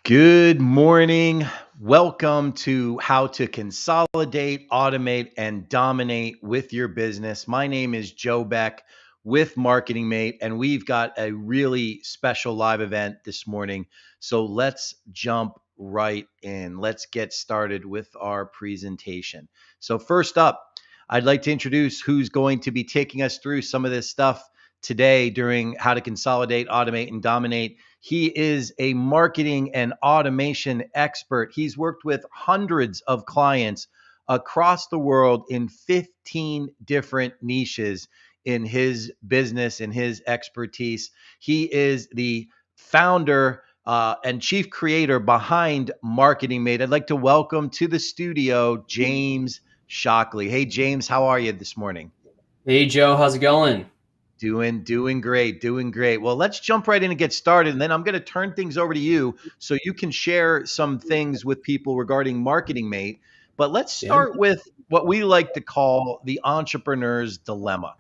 Good morning. Welcome to How to Consolidate, Automate, and Dominate with Your Business. My name is Joe Beck with Marketing Mate, and we've got a really special live event this morning. So let's jump right in. Let's get started with our presentation. So, first up, I'd like to introduce who's going to be taking us through some of this stuff today during How to Consolidate, Automate, and Dominate. He is a marketing and automation expert. He's worked with hundreds of clients across the world in 15 different niches in his business and his expertise. He is the founder and chief creator behind Marketing Mate. I'd like to welcome to the studio James Shockley. Hey, James, how are you this morning? Hey, Joe, how's it going? Doing great, doing great. Well, let's jump right in and get started. And then I'm going to turn things over to you so you can share some things with people regarding Marketing Mate. But let's Yeah. start with what we like to call the entrepreneur's dilemma.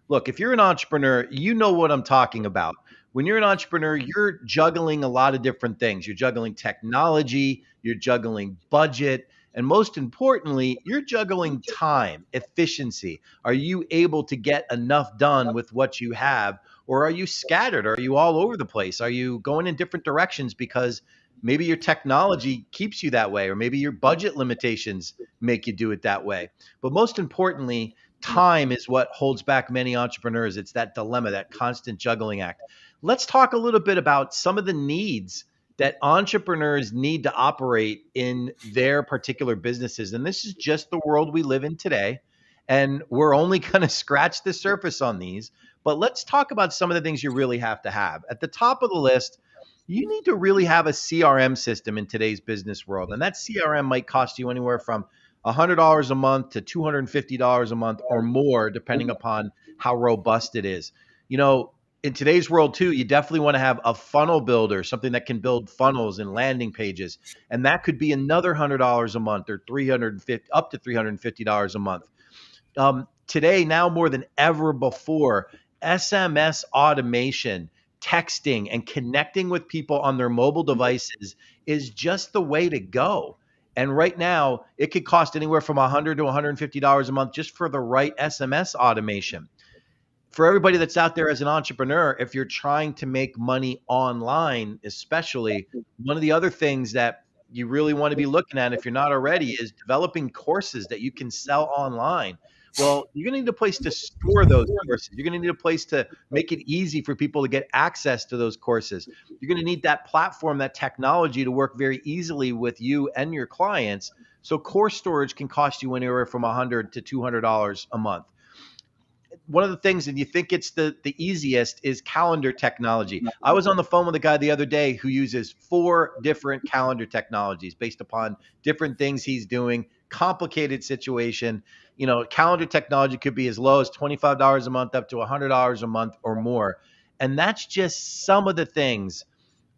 Look, if you're an entrepreneur, you know what I'm talking about. When you're an entrepreneur, you're juggling a lot of different things. You're juggling technology, you're juggling budget, and most importantly, you're juggling time, efficiency. Are you able to get enough done with what you have? Or are you scattered? Are you all over the place? Are you going in different directions because maybe your technology keeps you that way, or maybe your budget limitations make you do it that way? But most importantly, time is what holds back many entrepreneurs. It's that dilemma, that constant juggling act. Let's talk a little bit about some of the needs that entrepreneurs need to operate in their particular businesses. And this is just the world we live in today. And we're only going to scratch the surface on these. But let's talk about some of the things you really have to have. At the top of the list, you need to really have a CRM system in today's business world. And that CRM might cost you anywhere from $100 a month to $250 a month or more, depending upon how robust it is. You know, in today's world too, you definitely want to have a funnel builder, something that can build funnels and landing pages. And that could be another $100 a month or 350 up to $350 a month. Today, now more than ever before, SMS automation, texting, and connecting with people on their mobile devices is just the way to go. And right now, it could cost anywhere from $100 to $150 a month just for the right SMS automation. For everybody that's out there as an entrepreneur, if you're trying to make money online, especially, one of the other things that you really want to be looking at, if you're not already, is developing courses that you can sell online. Well, you're going to need a place to store those courses. You're going to need a place to make it easy for people to get access to those courses. You're going to need that platform, that technology to work very easily with you and your clients. So course storage can cost you anywhere from $100 to $200 a month. One of the things, and you think it's the easiest, is calendar technology. I was on the phone with a guy the other day who uses 4 different calendar technologies based upon different things he's doing. Complicated situation. You know, calendar technology could be as low as $25 a month up to $100 a month or more. And that's just some of the things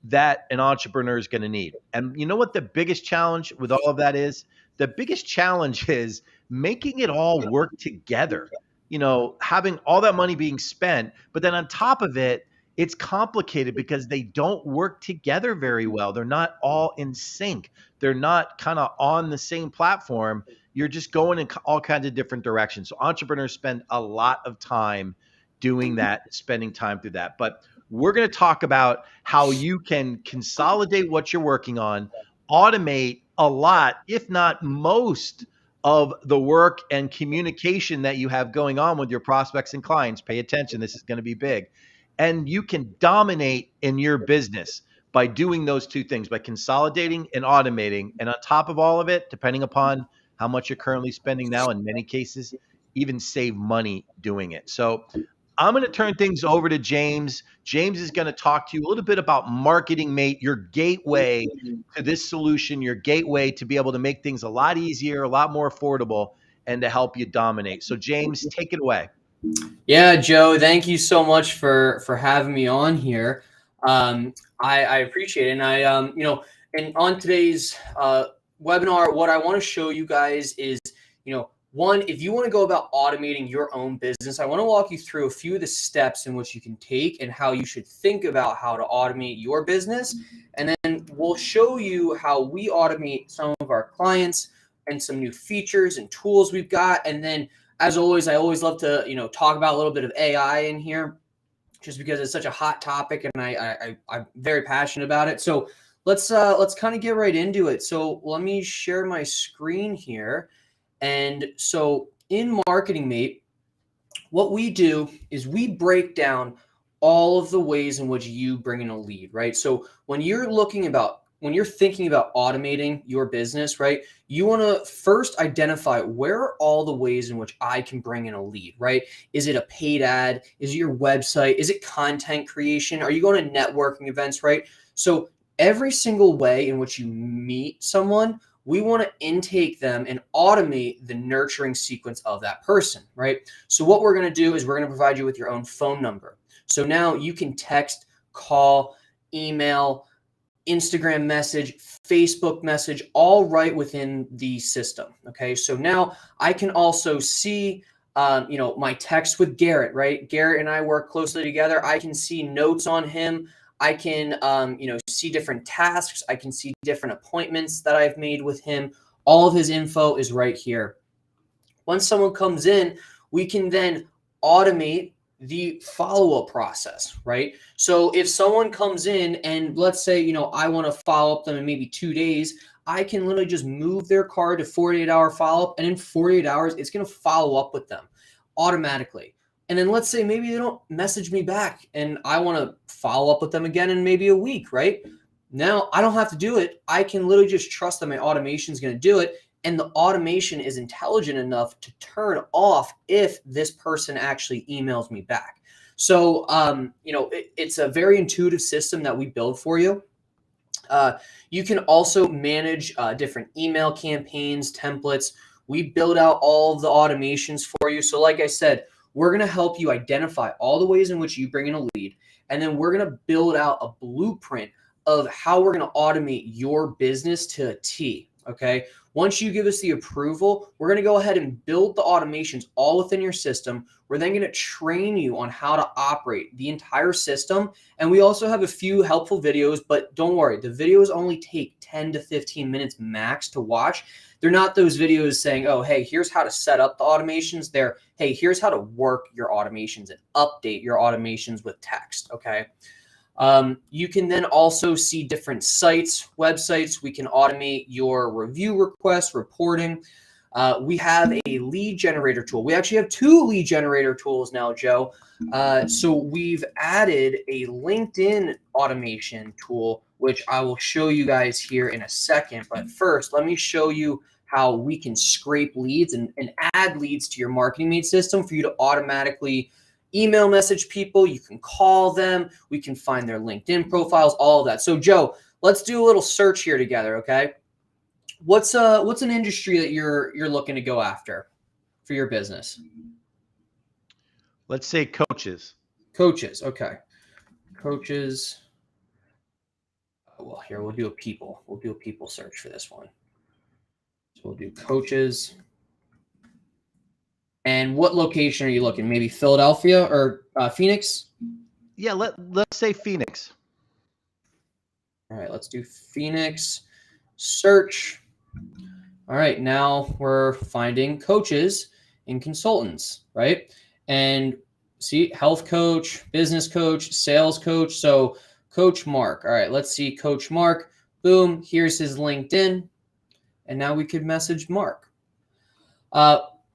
that an entrepreneur is going to need. And you know what the biggest challenge with all of that is? The biggest challenge is making it all work together. You know, having all that money being spent, but then on top of it, it's complicated because they don't work together very well. They're not all in sync. They're not kind of on the same platform. You're just going in all kinds of different directions. So entrepreneurs spend a lot of time doing that, spending time through that. But we're going to talk about how you can consolidate what you're working on, automate a lot, if not most, of the work and communication that you have going on with your prospects and clients. Pay attention. This is going to be big. And you can dominate in your business by doing those two things, by consolidating and automating. And on top of all of it, depending upon how much you're currently spending now, in many cases, even save money doing it. So I'm going to turn things over to James. James is going to talk to you a little bit about Marketing Mate, your gateway to this solution, your gateway to be able to make things a lot easier, a lot more affordable. and to help you dominate. So James, take it away. Yeah, Joe, thank you so much for having me on here. I appreciate it. And and on today's webinar, what I want to show you guys is, one, if you want to go about automating your own business, I want to walk you through a few of the steps in which you can take and how you should think about how to automate your business. And then we'll show you how we automate some of our clients and some new features and tools we've got. And then, as always, I always love to, talk about a little bit of AI in here, just because it's such a hot topic and I'm very passionate about it. So let's kind of get right into it. So let me share my screen here. And so in Marketing Mate, what we do is we break down all of the ways in which you bring in a lead, right? So when you're thinking about automating your business, right, you want to first identify where are all the ways in which I can bring in a lead, right? Is it a paid ad? Is it your website? Is it content creation? Are you going to networking events, right? So every single way in which you meet someone, we want to intake them and automate the nurturing sequence of that person, right? So what we're going to do is we're going to provide you with your own phone number. So now you can text, call, email, Instagram message, Facebook message, all right within the system. Okay, so now I can also see, my text with Garrett, right? Garrett and I work closely together. I can see notes on him. I can, see different tasks. I can see different appointments that I've made with him. All of his info is right here. Once someone comes in, we can then automate the follow-up process, right? So if someone comes in and let's say, I want to follow up them in maybe 2 days, I can literally just move their card to 48-hour follow-up, and in 48 hours, it's going to follow up with them automatically. And then let's say maybe they don't message me back and I want to follow up with them again in maybe a week, right? Now I don't have to do it. I can literally just trust that my automation is going to do it. And the automation is intelligent enough to turn off if this person actually emails me back. So, it's a very intuitive system that we build for you. You can also manage different email campaigns, templates. We build out all of the automations for you. So like I said, we're going to help you identify all the ways in which you bring in a lead. And then we're going to build out a blueprint of how we're going to automate your business to a T. Okay. Once you give us the approval, we're going to go ahead and build the automations all within your system. We're then going to train you on how to operate the entire system. And we also have a few helpful videos, but don't worry, the videos only take 10 to 15 minutes max to watch. They're not those videos saying, oh, hey, here's how to set up the automations. They're, hey, here's how to work your automations and update your automations with text, okay? You can then also see different sites, websites. We can automate your review requests, reporting. We have a lead generator tool. We actually have 2 lead generator tools now, Joe. So we've added a LinkedIn automation tool, which I will show you guys here in a second. But first, let me show you how we can scrape leads and add leads to your Marketing Mate system for you to automatically email message people. You can call them. We can find their LinkedIn profiles, all of that. So Joe, let's do a little search here together, okay? What's an industry that you're looking to go after for your business? Let's say coaches. Coaches, okay. Coaches. Well, here we'll do a people. We'll do a people search for this one. So we'll do coaches. And what location are you looking? Maybe Philadelphia or Phoenix? Yeah, let's say Phoenix. All right, let's do Phoenix. Search. All right, now we're finding coaches and consultants, right? And see, health coach, business coach, sales coach. So Coach Mark. All right, let's see Coach Mark. Boom, here's his LinkedIn. And now we could message Mark.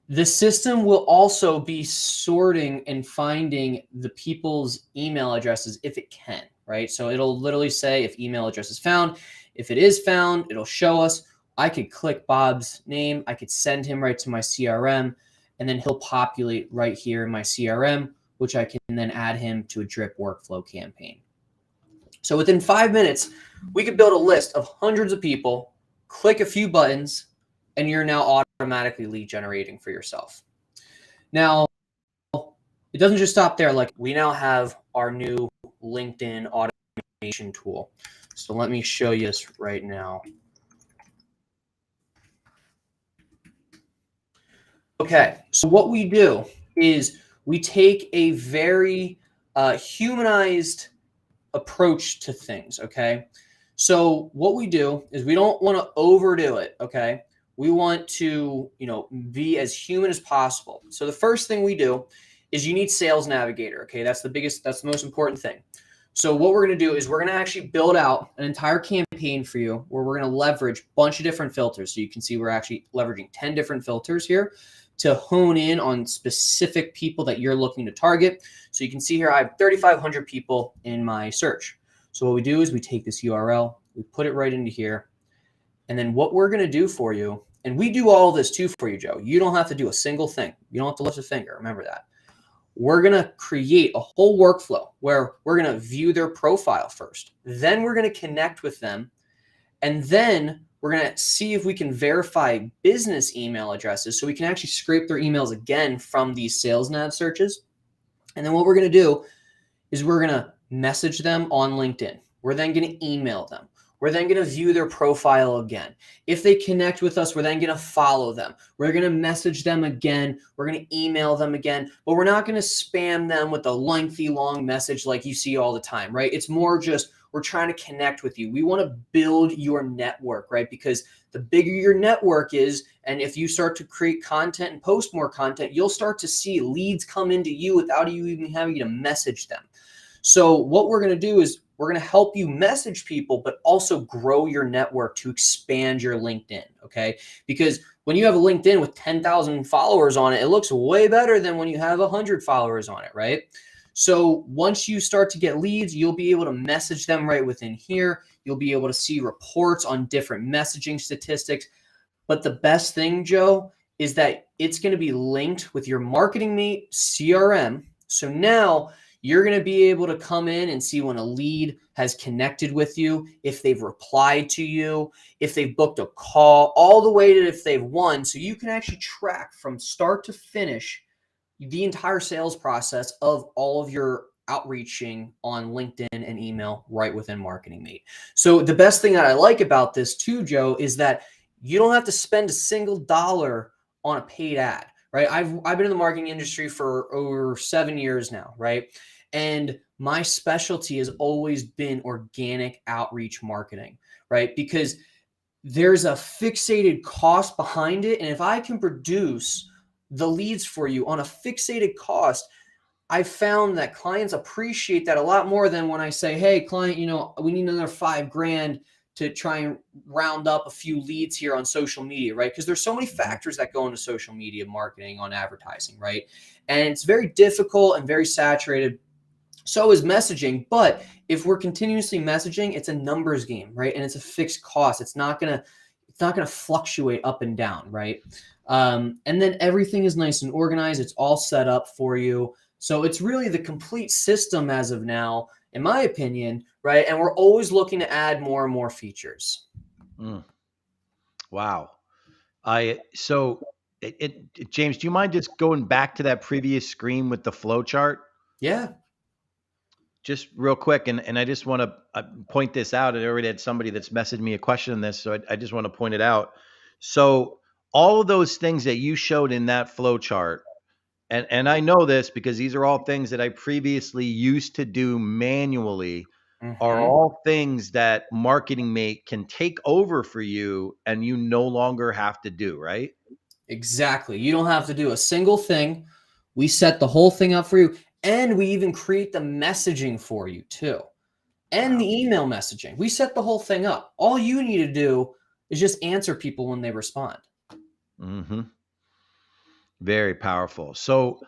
The system will also be sorting and finding the people's email addresses if it can, right? So it'll literally say if email address is found. If it is found, it'll show us. I could click Bob's name. I could send him right to my CRM, and then he'll populate right here in my CRM, which I can then add him to a drip workflow campaign. So within 5 minutes, we could build a list of hundreds of people, click a few buttons, and you're now automatically lead generating for yourself. Now, it doesn't just stop there. Like, we now have our new LinkedIn automation tool. So let me show you this right now. Okay, so what we do is we take a very humanized approach to things, okay? So what we do is we don't want to overdo it, okay? We want to, be as human as possible. So the first thing we do is you need Sales Navigator, okay? That's the most important thing. So what we're going to do is we're going to actually build out an entire campaign for you where we're going to leverage a bunch of different filters. So you can see we're actually leveraging 10 different filters here to hone in on specific people that you're looking to target. So you can see here I have 3,500 people in my search. So what we do is we take this URL, we put it right into here, and then what we're going to do for you, and we do all this too for you, Joe. You don't have to do a single thing. You don't have to lift a finger. Remember that. We're going to create a whole workflow where we're going to view their profile first. Then we're going to connect with them. And then we're going to see if we can verify business email addresses so we can actually scrape their emails again from these sales nav searches. And then what we're going to do is we're going to message them on LinkedIn. We're then going to email them. We're then going to view their profile again. If they connect with us, we're then going to follow them. We're going to message them again. We're going to email them again, but we're not going to spam them with a lengthy, long message like you see all the time, right? It's more just we're trying to connect with you. We want to build your network, right? Because the bigger your network is, and if you start to create content and post more content, you'll start to see leads come into you without you even having to message them. So what we're going to do is we're going to help you message people, but also grow your network to expand your LinkedIn, okay? Because when you have a LinkedIn with 10,000 followers on it, it looks way better than when you have 100 followers on it, right? So once you start to get leads, you'll be able to message them right within here. You'll be able to see reports on different messaging statistics. But the best thing, Joe, is that it's going to be linked with your Marketing Mate CRM. So now you're going to be able to come in and see when a lead has connected with you, if they've replied to you, if they've booked a call, all the way to if they've won. So you can actually track from start to finish the entire sales process of all of your outreaching on LinkedIn and email right within Marketing Mate. So the best thing that I like about this too, Joe, is that you don't have to spend a single dollar on a paid ad, right? I've been in the marketing industry for over 7 years now, right? And my specialty has always been organic outreach marketing, right? Because there's a fixated cost behind it. And if I can produce the leads for you on a fixated cost, I found that clients appreciate that a lot more than when I say, hey, client, we need another $5,000 to try and round up a few leads here on social media, right? Because there's so many factors that go into social media marketing on advertising, right? And it's very difficult and very saturated. So is messaging, but if we're continuously messaging, it's a numbers game, right? And it's a fixed cost. It's not gonna fluctuate up and down, right? And then everything is nice and organized. It's all set up for you. So it's really the complete system as of now, in my opinion, right? And we're always looking to add more and more features. Wow. James, do you mind just going back to that previous screen with the flow chart? Yeah. Just real quick, and I just want to point this out. I already had somebody that's messaged me a question on this, so I just want to point it out. So all of those things that you showed in that flow chart, and I know this because these are all things that I previously used to do manually, are all things that Marketing Mate can take over for you, and you no longer have to do, right? Exactly. You don't have to do a single thing. We set the whole thing up for you. And we even create the messaging for you too. And the email messaging. We set the whole thing up. All you need to do is just answer people when they respond. Mm-hmm. Very powerful. So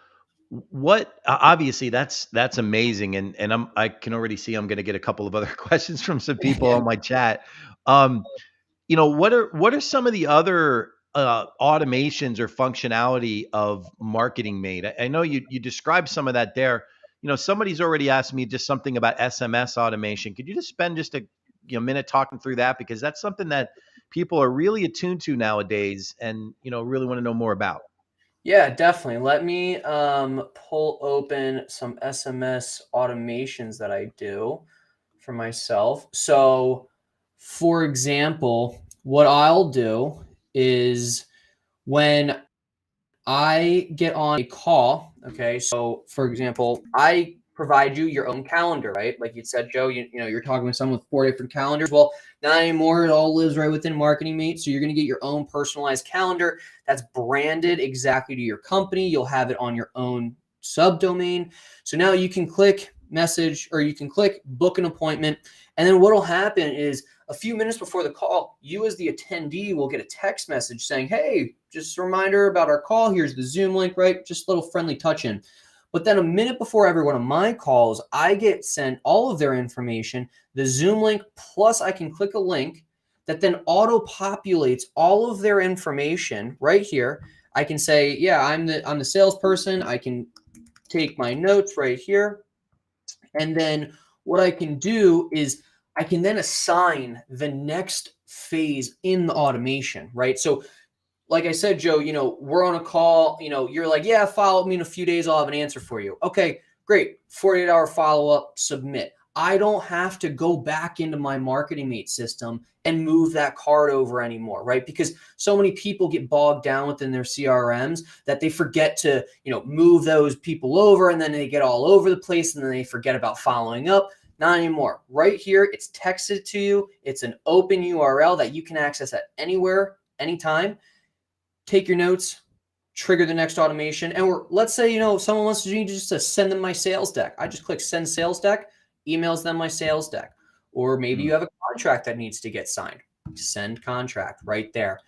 what obviously that's amazing. And I can already see I'm going to get a couple of other questions from some people Yeah. on my chat. What are some of the other automations or functionality of Marketing Mate? I know you described some of that there. Somebody's already asked me just something about SMS automation. Could you just spend just a minute talking through that? Because that's something that people are really attuned to nowadays and, really want to know more about. Yeah, definitely. Let me pull open some SMS automations that I do for myself. So, for example, what I'll do is when I get on a call, okay? So, for example, I provide you your own calendar, right? Like you said, Joe, you're talking with someone with 4 different calendars. Well, not anymore. It all lives right within Marketing Mate. So you're going to get your own personalized calendar that's branded exactly to your company. You'll have it on your own subdomain. So now you can click message or you can click book an appointment. And then what'll happen is a few minutes before the call, you as the attendee will get a text message saying, hey, just a reminder about our call. Here's the Zoom link, right? Just a little friendly touch in. But then a minute before every one of my calls, I get sent all of their information, the Zoom link, plus I can click a link that then auto-populates all of their information right here. I can say, yeah, I'm the salesperson. I can take my notes right here. And then what I can do is I can then assign the next phase in the automation, right? So like I said, Joe, we're on a call, you're like, yeah, follow me in a few days. I'll have an answer for you. Okay, great. 48-hour follow-up, submit. I don't have to go back into my Marketing Mate system and move that card over anymore, right? Because so many people get bogged down within their CRMs that they forget to, move those people over, and then they get all over the place and then they forget about following up. Not anymore. Right here, it's texted to you. It's an open URL that you can access at anywhere, anytime. Take your notes, trigger the next automation. And let's say, someone wants to just to send them my sales deck. I just click send sales deck, emails them my sales deck. Or maybe you have a contract that needs to get signed. Send contract right there.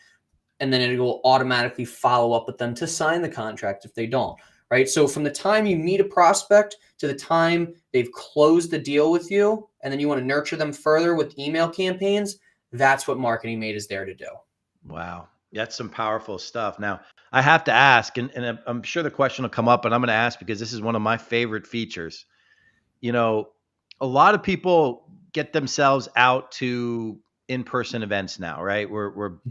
And then it will automatically follow up with them to sign the contract if they don't, right? So from the time you meet a prospect to the time they've closed the deal with you, and then you want to nurture them further with email campaigns, that's what Marketing Mate is there to do. Wow. That's some powerful stuff. Now, I have to ask, and I'm sure the question will come up, but I'm going to ask because this is one of my favorite features. A lot of people get themselves out to in-person events now, right?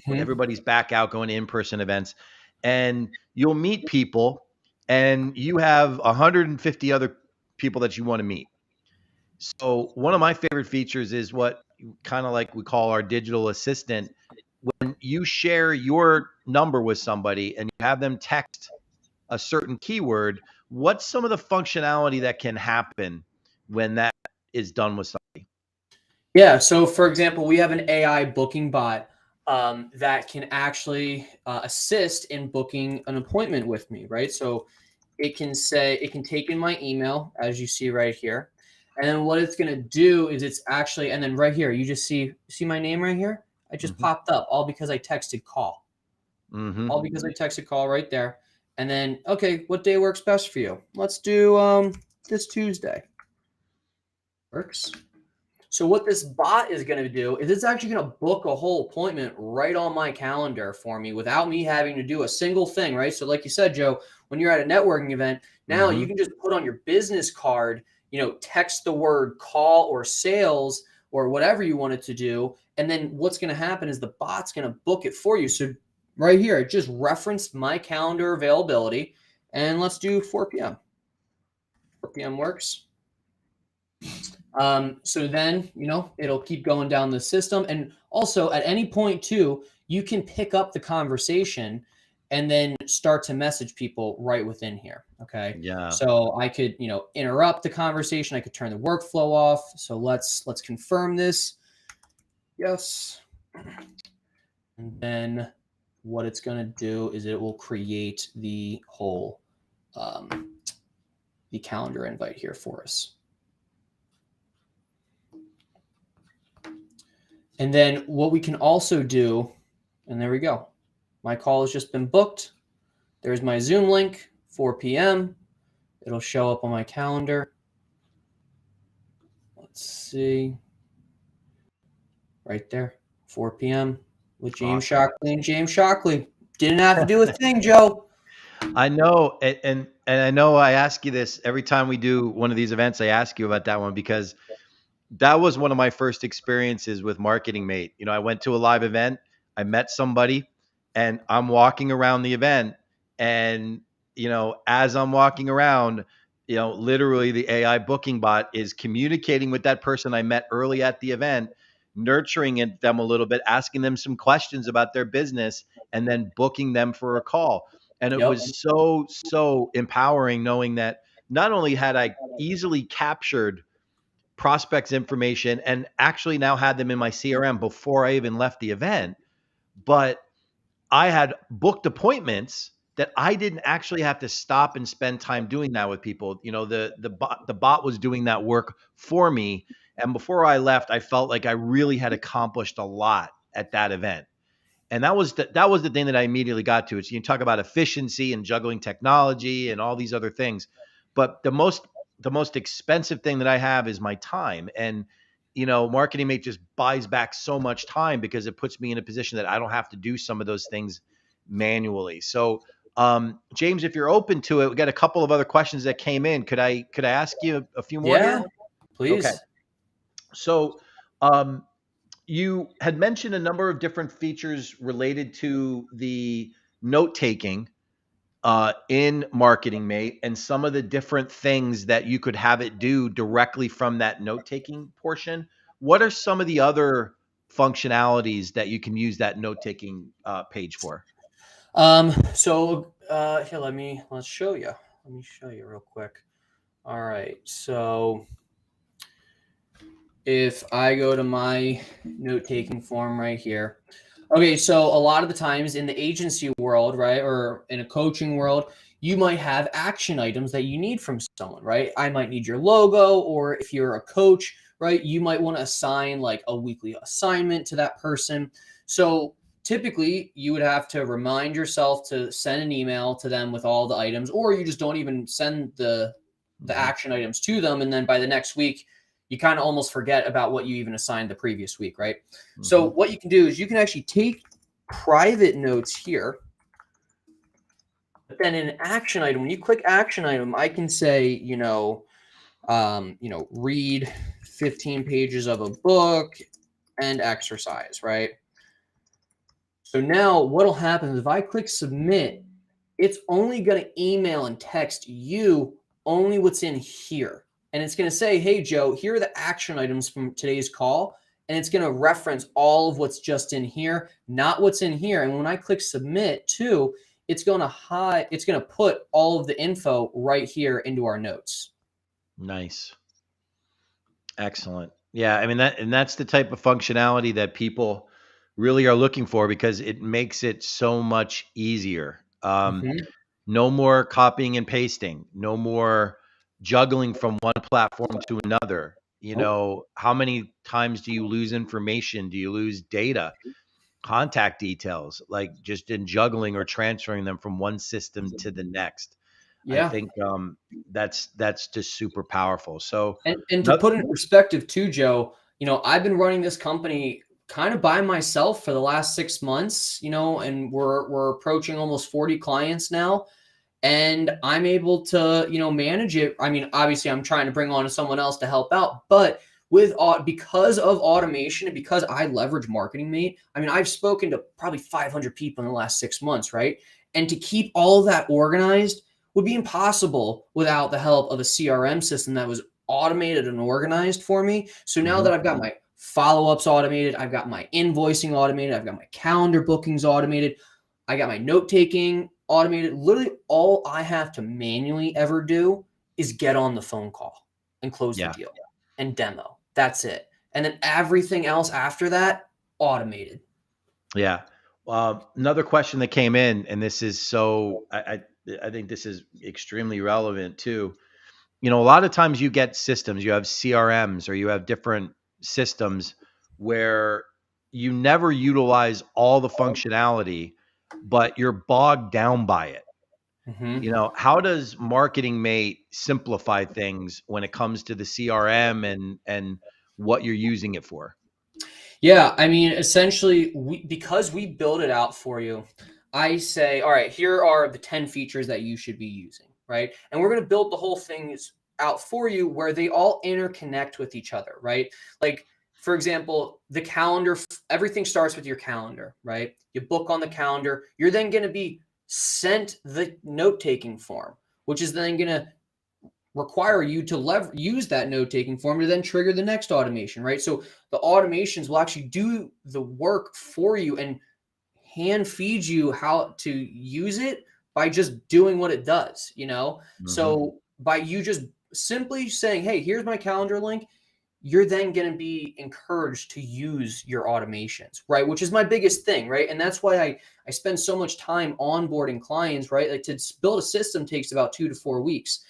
Everybody's back out going to in-person events, and you'll meet people, and you have 150 other people that you want to meet. So one of my favorite features is what kind of like we call our digital assistant. When you share your number with somebody and you have them text a certain keyword, what's some of the functionality that can happen when that is done with somebody? Yeah. So, for example, we have an AI booking bot that can actually assist in booking an appointment with me, right? So it can take in my email, as you see right here. And then what it's going to do is and then right here, you just see my name right here? I just popped up all because I texted call. All because I texted call right there. And then, okay, what day works best for you? Let's do this Tuesday. Works. So what this bot is going to do is it's actually going to book a whole appointment right on my calendar for me without me having to do a single thing, right? So like you said, Joe, when you're at a networking event, now you can just put on your business card, text the word call or sales or whatever you want it to do. And then what's going to happen is the bot's going to book it for you. So right here, it just referenced my calendar availability. And let's do 4 p.m. 4 p.m. works. So then, it'll keep going down the system. And also at any point too, you can pick up the conversation and then start to message people right within here. Okay. Yeah. So I could, interrupt the conversation. I could turn the workflow off. So let's confirm this. Yes. And then what it's going to do is it will create the whole, the calendar invite here for us. And then what we can also do, and there we go. My call has just been booked. There's my Zoom link, 4 p.m. It'll show up on my calendar. Let's see. Right there, 4 p.m. with James Shockley and James Shockley. Didn't have to do a thing, Joe. I know, and I know I ask you this every time we do one of these events. I ask you about that one because that was one of my first experiences with Marketing Mate. You know, I went to a live event, I met somebody, and I'm walking around the event. And, you know, as I'm walking around, you know, literally the AI booking bot is communicating with that person I met early at the event, nurturing them a little bit, asking them some questions about their business, and then booking them for a call. And it Yep. was so, so empowering knowing that not only had I easily captured prospects information and actually now had them in my CRM before I even left the event, but I had booked appointments that I didn't actually have to stop and spend time doing that with people. You know, the bot was doing that work for me. And before I left, I felt like I really had accomplished a lot at that event. And that was the thing that I immediately got to. It's, you talk about efficiency and juggling technology and all these other things, but the most expensive thing that I have is my time. And Marketing Mate just buys back so much time because it puts me in a position that I don't have to do some of those things manually. So, James, if you're open to it, we got a couple of other questions that came in. Could I ask you a few more Yeah, here? Okay. please. So, um, you had mentioned a number of different features related to the note taking in Marketing Mate and some of the different things that you could have it do directly from that note taking portion. What are some of the other functionalities that you can use that note taking page for? Here, let's show you. Let me show you real quick. All right. So if I go to my note taking form right here. Okay, so a lot of the times in the agency world, right, or in a coaching world, you might have action items that you need from someone, right? I might need your logo, or if you're a coach, right, you might want to assign like a weekly assignment to that person. So typically, you would have to remind yourself to send an email to them with all the items, or you just don't even send the Mhm, action items to them, and then by the next week you kind of almost forget about what you even assigned the previous week, right? So mhm. what you can do is you can actually take private notes here, but then in an action item, when you click action item, I can say, read 15 pages of a book and exercise, right? So now what'll happen is if I click submit, it's only going to email and text you only what's in here. And it's going to say, hey, Joe, here are the action items from today's call. And it's going to reference all of what's just in here, not what's in here. And when I click submit too, it's going to put all of the info right here into our notes. Nice. Excellent. Yeah, I mean that's the type of functionality that people really are looking for because it makes it so much easier. Mm-hmm. No more copying and pasting, no more juggling from one platform to another. Nope. How many times do you lose information? Do you lose data, contact details, like just in juggling or transferring them from one system to the next? I Yeah. think that's just super powerful. So, And to no, put it in perspective too, Joe, I've been running this company kind of by myself for the last 6 months, and we're approaching almost 40 clients now. And I'm able to, manage it. I mean, obviously I'm trying to bring on someone else to help out, but because of automation and because I leverage Marketing Mate, I mean, I've spoken to probably 500 people in the last 6 months, right? And to keep all of that organized would be impossible without the help of a CRM system that was automated and organized for me. So now mhm. that I've got my follow-ups automated, I've got my invoicing automated, I've got my calendar bookings automated, I got my note taking automated. Literally, all I have to manually ever do is get on the phone call and close the Yeah. deal and demo. That's it. And then everything else after that, automated. Yeah. Another question that came in, and this is so I think this is extremely relevant too. A lot of times you get systems, you have CRMs or you have different systems where you never utilize all the functionality, but you're bogged down by it. Mm-hmm. How does Marketing Mate simplify things when it comes to the CRM and what you're using it for? Yeah, I mean, essentially, because we build it out for you, I say, all right, here are the 10 features that you should be using, right? And we're going to build the whole thing out for you where they all interconnect with each other, right? Like, for example, the calendar, everything starts with your calendar, right? You book on the calendar, you're then going to be sent the note-taking form, which is then going to require you to use that note-taking form to then trigger the next automation, right? So the automations will actually do the work for you and hand feed you how to use it by just doing what it does, you know? Mm-hmm. So by you just simply saying, hey, here's my calendar link, you're then going to be encouraged to use your automations, right? Which is my biggest thing, right? And that's why I spend so much time onboarding clients, right? Like, to build a system takes about 2 to 4 weeks.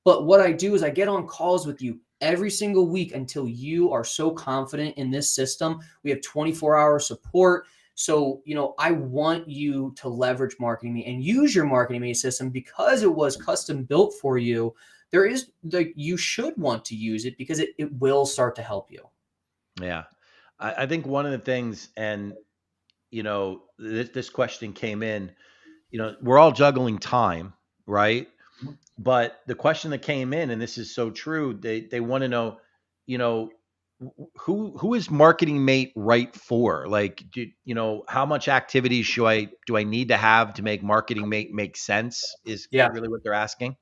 But what I do is I get on calls with you every single week until you are so confident in this system. We have 24-hour support. So, I want you to leverage Marketing Me and use your Marketing Me system because it was custom built for you. There is you should want to use it because it will start to help you. Yeah. I think one of the things, and this question came in, we're all juggling time, right? But the question that came in, and this is so true, they want to know, you know, who is Marketing Mate right for? Like, how much activity do I need to have to make Marketing Mate make sense? Is Yeah. really what they're asking.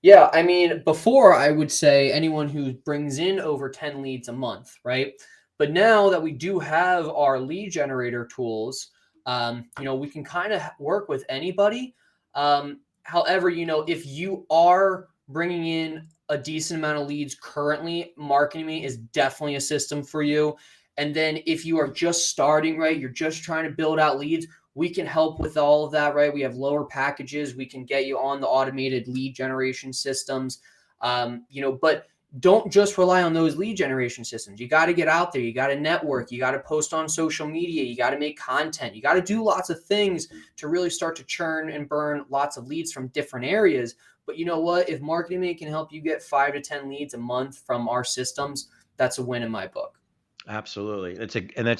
Yeah, I mean, before I would say anyone who brings in over 10 leads a month, right? But now that we do have our lead generator tools, we can kind of work with anybody. However, if you are bringing in a decent amount of leads currently, Marketing Me is definitely a system for you. And then if you are just starting, right, you're just trying to build out leads, we can help with all of that, right? We have lower packages. We can get you on the automated lead generation systems, but don't just rely on those lead generation systems. You got to get out there. You got to network. You got to post on social media. You got to make content. You got to do lots of things to really start to churn and burn lots of leads from different areas. But you know what? If Marketing Me can help you get 5 to 10 leads a month from our systems, that's a win in my book. Absolutely. That's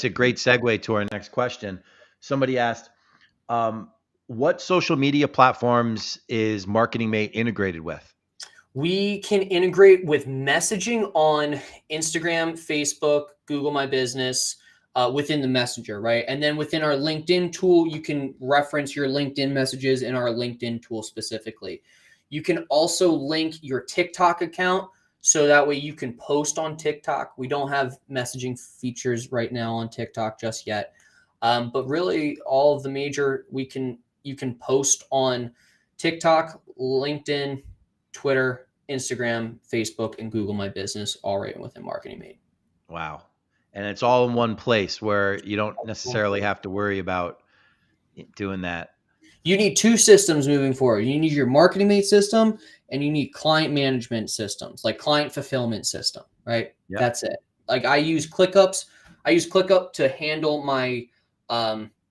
a great segue to our next question. Somebody asked, um, what social media platforms is Marketing Mate integrated with? We can integrate with messaging on Instagram, Facebook, Google My Business, within the messenger, right? And then within our LinkedIn tool, you can reference your LinkedIn messages in our LinkedIn tool specifically. You can also link your TikTok account so that way you can post on TikTok. We don't have messaging features right now on TikTok just yet. But really all of the major, you can post on TikTok, LinkedIn, Twitter, Instagram, Facebook, and Google My Business all right within Marketing Mate. Wow. And it's all in one place where you don't necessarily have to worry about doing that. You need 2 systems moving forward. You need your Marketing Mate system and you need client management systems, like client fulfillment system, right? Yep. That's it. Like I use ClickUps. I use ClickUp to handle my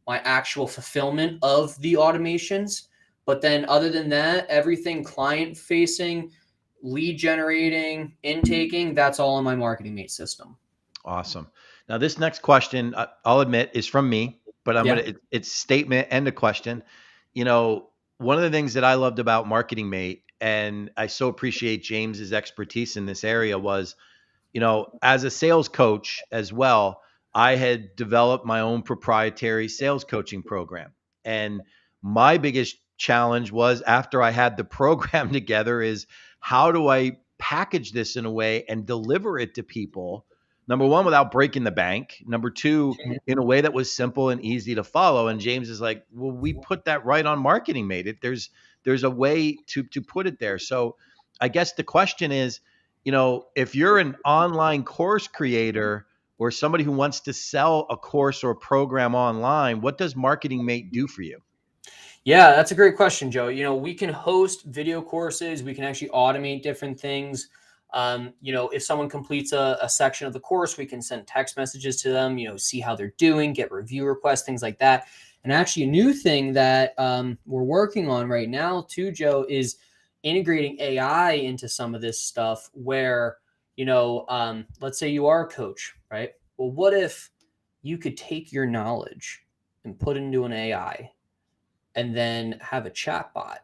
actual fulfillment of the automations. But then other than that, everything client facing, lead generating, intaking, that's all in my Marketing Mate system. Awesome. Now, this next question, I'll admit, is from me, but Yeah. it's statement and a question. One of the things that I loved about Marketing Mate, and I so appreciate James's expertise in this area, was, as a sales coach as well, I had developed my own proprietary sales coaching program. And my biggest challenge was, after I had the program together, is how do I package this in a way and deliver it to people? Number one, without breaking the bank. Number two, in a way that was simple and easy to follow. And James is like, well, we put that right on Marketing Mate. There's a way to put it there. So I guess the question is, if you're an online course creator or somebody who wants to sell a course or a program online, what does Marketing Mate do for you? Yeah, that's a great question, Joe. We can host video courses. We can actually automate different things. If someone completes a section of the course, we can send text messages to them, see how they're doing, get review requests, things like that. And actually, a new thing that we're working on right now, too, Joe, is integrating AI into some of this stuff where, let's say you are a coach, right? Well, what if you could take your knowledge and put it into an AI? And then have a chat bot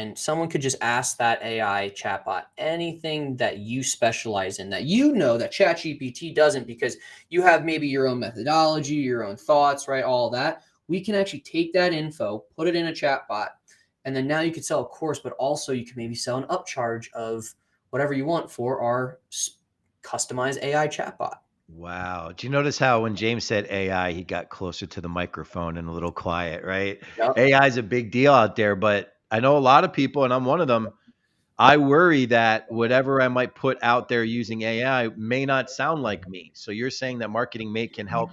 and someone could just ask that AI chatbot anything that you specialize in, that you know that ChatGPT doesn't, because you have maybe your own methodology, your own thoughts, right? All that. We can actually take that info, put it in a chatbot, and then now you could sell a course, but also you can maybe sell an upcharge of whatever you want for our customized AI chatbot. Wow. Do you notice how when James said AI, he got closer to the microphone and a little quiet, right? Yep. AI is a big deal out there, but I know a lot of people, and I'm one of them. I worry that whatever I might put out there using AI may not sound like me. So you're saying that Marketing Mate can help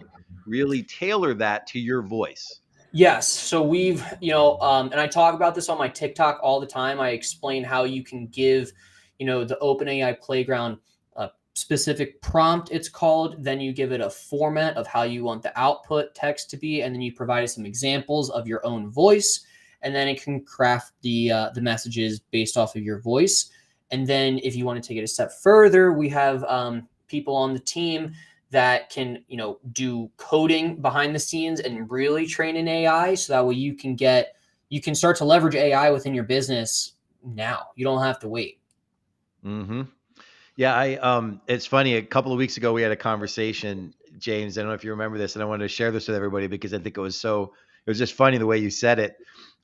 really tailor that to your voice. Yes. So we've, and I talk about this on my TikTok all the time. I explain how you can give, the OpenAI Playground a specific prompt, it's called. Then you give it a format of how you want the output text to be, and then you provide some examples of your own voice, and then it can craft the messages based off of your voice. And then if you want to take it a step further, we have people on the team that can do coding behind the scenes and really train in AI, so that way you can start to leverage AI within your business now. You don't have to wait. Hmm. Yeah, it's funny. A couple of weeks ago, we had a conversation, James. I don't know if you remember this, and I wanted to share this with everybody because I think it was just funny the way you said it.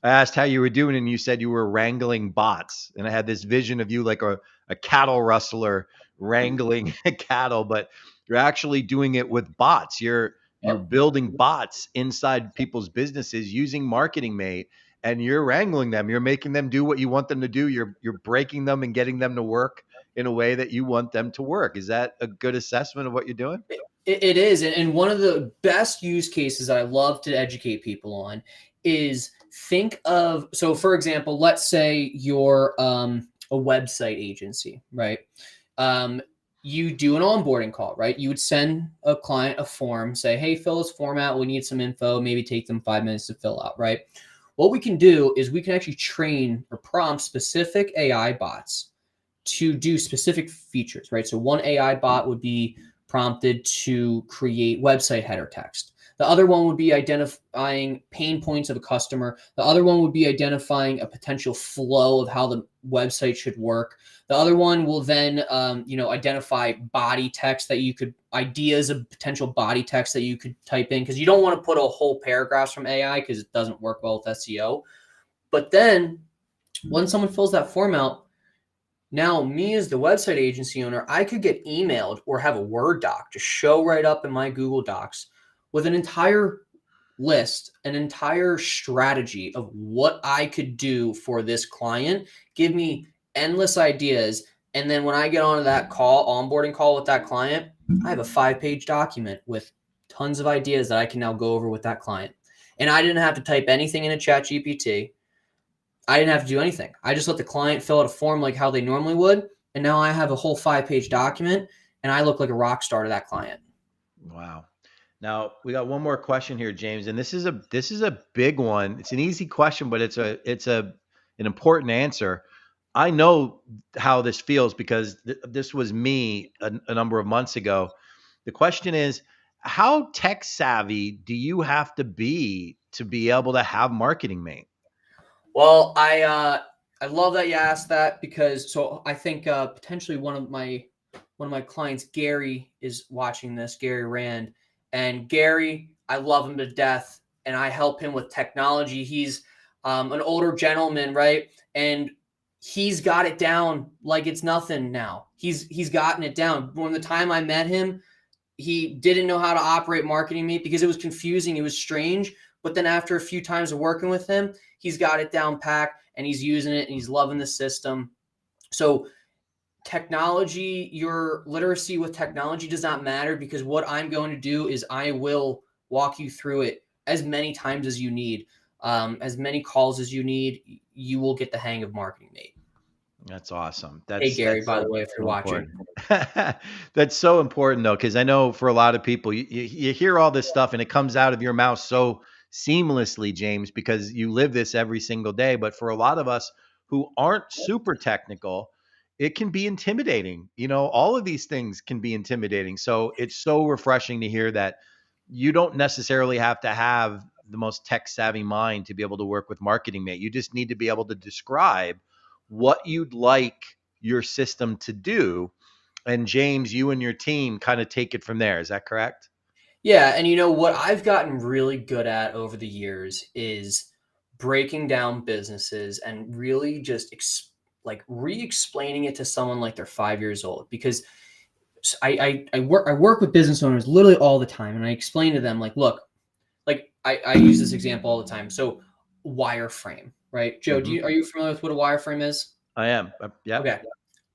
I asked how you were doing, and you said you were wrangling bots, and I had this vision of you like a cattle rustler wrangling cattle, but you're actually doing it with bots. You're Yep. building bots inside people's businesses using Marketing Mate, and you're wrangling them. You're making them do what you want them to do. You're breaking them and getting them to work in a way that you want them to work. Is that a good assessment of what you're doing? It is. And one of the best use cases I love to educate people on is, think of, so for example, let's say you're a website agency, right? Um, you do an onboarding call, right? You would send a client a form, say, hey, fill this form out. We need some info, maybe take them 5 minutes to fill out, right? What we can do is we can actually train or prompt specific AI bots to do specific features, right? So one AI bot would be prompted to create website header text. The other one would be identifying pain points of a customer. The other one would be identifying a potential flow of how the website should work. The other one will then, identify body text that you could, ideas of potential body text that you could type in, because you don't want to put a whole paragraphs from AI because it doesn't work well with SEO. But then when someone fills that form out, now, me as the website agency owner, I could get emailed or have a Word doc to show right up in my Google Docs with an entire list, an entire strategy of what I could do for this client, give me endless ideas. And then when I get onto that onboarding call with that client, I have a 5-page document with tons of ideas that I can now go over with that client. And I didn't have to type anything in a chat GPT. I didn't have to do anything. I just let the client fill out a form like how they normally would. And now I have a whole 5-page document, and I look like a rock star to that client. Wow. Now we got one more question here, James, and this is a big one. It's an easy question, but it's an important answer. I know how this feels because this was me a number of months ago. The question is, how tech savvy do you have to be able to have Marketing Mate? Well, I love that you asked that, because so I think potentially one of my clients, Gary, is watching this, Gary Rand. And Gary, I love him to death, and I help him with technology. He's an older gentleman, right? And he's got it down like it's nothing now. He's gotten it down. When the time I met him, he didn't know how to operate Marketing Mate because it was confusing. It was strange. But then after a few times of working with him, he's got it down packed, and he's using it, and he's loving the system. So technology, your literacy with technology does not matter, because what I'm going to do is I will walk you through it as many times as you need, as many calls as you need. You will get the hang of Marketing Mate. That's awesome. Hey, Gary, That's by so the way, if you're so watching. important. That's so important though, because I know for a lot of people, you hear all this stuff and it comes out of your mouth so seamlessly, James, because you live this every single day. But for a lot of us who aren't super technical, it can be intimidating. All of these things can be intimidating. So it's so refreshing to hear that you don't necessarily have to have the most tech savvy mind to be able to work with Marketing Mate. You just need to be able to describe what you'd like your system to do. And James, you and your team kind of take it from there. Is that correct? Yeah, and you know what I've gotten really good at over the years is breaking down businesses and really just like re-explaining it to someone like they're 5 years old. Because I work with business owners literally all the time, and I explain to them like, look, like I use this example all the time. So wireframe, right? Joe, Hmm. are you familiar with what a wireframe is? I am. Yep. Okay.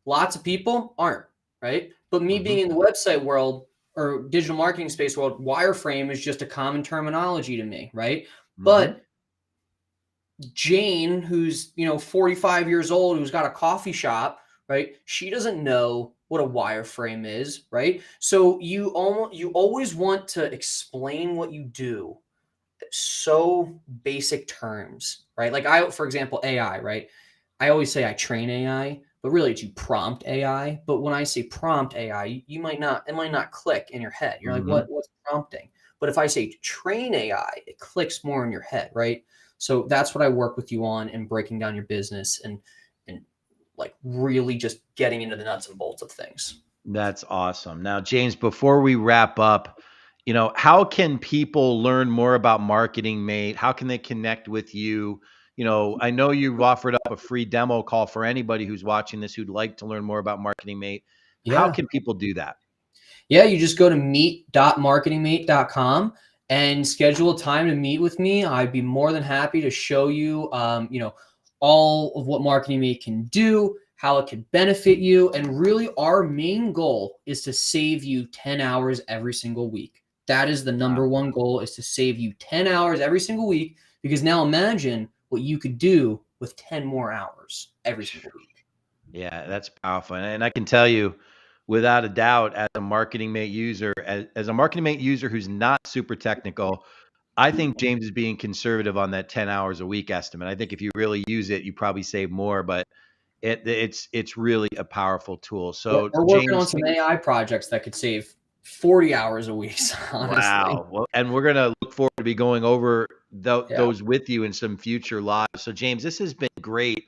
Lots of people aren't, right? But me Hmm. being in the website world or digital marketing space world, wireframe is just a common terminology to me, right? Hmm. But Jane, who's 45 years old, who's got a coffee shop, right? She doesn't know what a wireframe is, right? So you always want to explain what you do so basic terms, right? Like for example, AI, right? I always say I train AI, but really it's you prompt AI. But when I say prompt AI, it might not click in your head. You're like, Hmm. what's prompting? But if I say train AI, it clicks more in your head, right? So that's what I work with you on in breaking down your business and like really just getting into the nuts and bolts of things. That's awesome. Now, James, before we wrap up, how can people learn more about Marketing Mate? How can they connect with you? I know you've offered up a free demo call for anybody who's watching this who'd like to learn more about Marketing Mate. How Yeah. can people do that? Yeah, you just go to meet.marketingmate.com and schedule a time to meet with me. I'd be more than happy to show you, all of what Marketing Mate can do, how it can benefit you. And really, our main goal is to save you 10 hours every single week. That is the Wow. number one goal, is to save you 10 hours every single week. Because now imagine what you could do with 10 more hours every single week. Yeah, that's powerful. And I can tell you, without a doubt, as a Marketing Mate user, as a Marketing Mate user who's not super technical, I think James is being conservative on that 10 hours a week estimate. I think if you really use it, you probably save more, but it's really a powerful tool. So We're working on James, some AI projects that could save 40 hours a week, honestly. wow. Well, and we're gonna look forward to be going over Yeah. those with you in some future lives. So James, this has been great.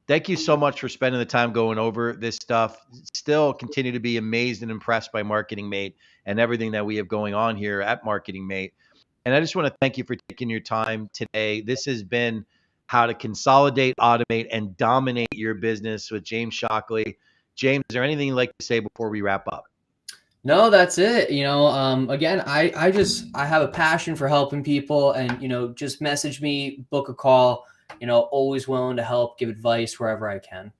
Thank you so much for spending the time going over this stuff. Still continue to be amazed and impressed by Marketing Mate and everything that we have going on here at Marketing Mate. And I just want to thank you for taking your time today. This has been how to consolidate, automate, and dominate your business with James Shockley. James, is there anything you'd like to say before we wrap up? No, that's it. Again, I have a passion for helping people, and just message me, book a call. Always willing to help, give advice wherever I can.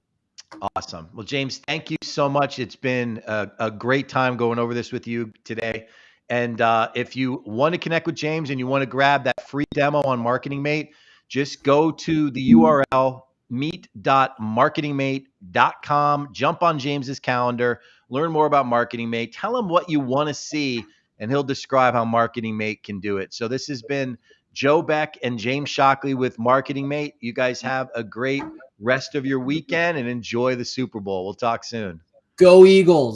Awesome. Well, James, thank you so much. It's been a great time going over this with you today. And if you want to connect with James and you want to grab that free demo on Marketing Mate, just go to the URL meet.marketingmate.com, jump on James's calendar, learn more about Marketing Mate, tell him what you want to see, and he'll describe how Marketing Mate can do it. So this has been Joe Beck and James Shockley with Marketing Mate. You guys have a great rest of your weekend and enjoy the Super Bowl. We'll talk soon. Go Eagles!